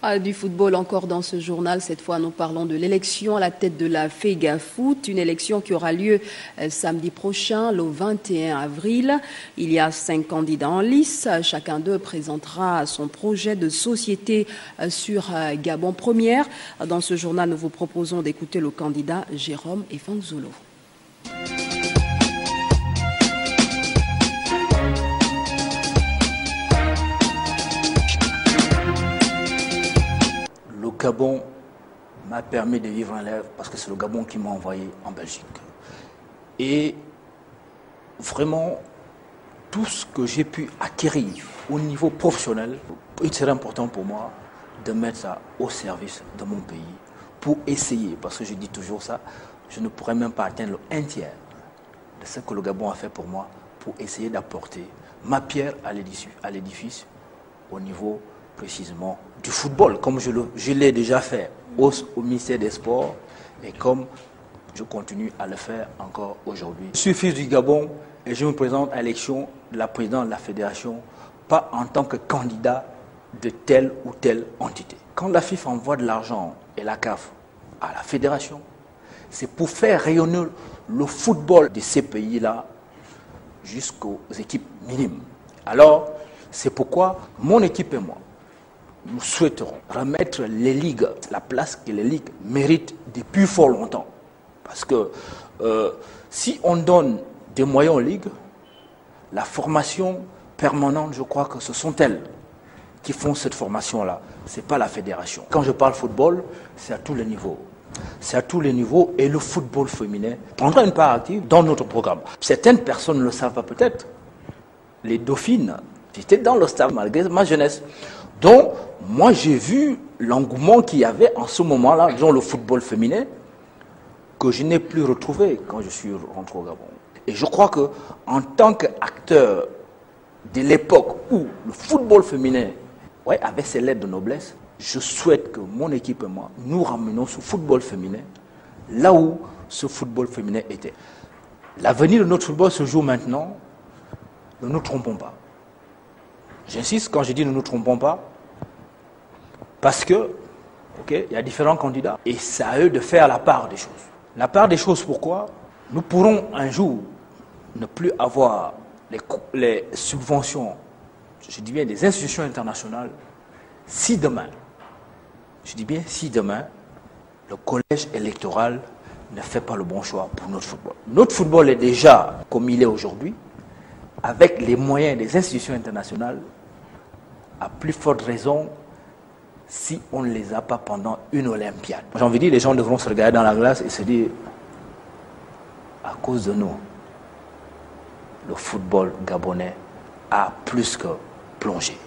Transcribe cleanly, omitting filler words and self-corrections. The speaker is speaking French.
Du football encore dans ce journal. Cette fois, nous parlons de l'élection à la tête de la FEGAFOOT, une élection qui aura lieu samedi prochain, le 21 avril. Il y a 5 candidats en lice. Chacun d'eux présentera son projet de société sur Gabon Première. Dans ce journal, nous vous proposons d'écouter le candidat Jérôme Efangzolo. Le Gabon m'a permis de vivre un rêve parce que c'est le Gabon qui m'a envoyé en Belgique. Et vraiment, tout ce que j'ai pu acquérir au niveau professionnel, il serait important pour moi de mettre ça au service de mon pays pour essayer, parce que je dis toujours ça, je ne pourrais même pas atteindre un tiers de ce que le Gabon a fait pour moi pour essayer d'apporter ma pierre à l'édifice au niveau précisément du football, comme je l'ai déjà fait au ministère des Sports et comme je continue à le faire encore aujourd'hui. Je suis fils du Gabon et je me présente à l'élection de la présidence de la fédération, pas en tant que candidat de telle ou telle entité. Quand la FIFA envoie de l'argent et la CAF à la fédération, c'est pour faire rayonner le football de ces pays-là jusqu'aux équipes minimes. Alors, c'est pourquoi mon équipe et moi, nous souhaiterons remettre les ligues, la place que les ligues méritent depuis fort longtemps. Parce que si on donne des moyens aux ligues, la formation permanente, je crois que ce sont elles qui font cette formation-là. Ce n'est pas la fédération. Quand je parle football, c'est à tous les niveaux. C'est à tous les niveaux et le football féminin prendra une part active dans notre programme. Certaines personnes ne le savent pas peut-être. Les Dauphines, j'étais dans le stade malgré ma jeunesse. Donc, moi, j'ai vu l'engouement qu'il y avait en ce moment-là dans le football féminin que je n'ai plus retrouvé quand je suis rentré au Gabon. Et je crois qu'en tant qu'acteur de l'époque où le football féminin avait ses lettres de noblesse, je souhaite que mon équipe et moi, nous ramenons ce football féminin là où ce football féminin était. L'avenir de notre football se joue maintenant. Ne nous trompons pas. J'insiste quand je dis ne nous trompons pas, parce que, il y a différents candidats et c'est à eux de faire la part des choses. La part des choses, pourquoi? Nous pourrons un jour ne plus avoir les subventions, je dis bien des institutions internationales, si demain, je dis bien si demain, le collège électoral ne fait pas le bon choix pour notre football. Notre football est déjà comme il est aujourd'hui, avec les moyens des institutions internationales, à plus forte raison si on ne les a pas pendant une Olympiade. J'ai envie de dire, les gens devront se regarder dans la glace et se dire, à cause de nous, le football gabonais a plus que plongé.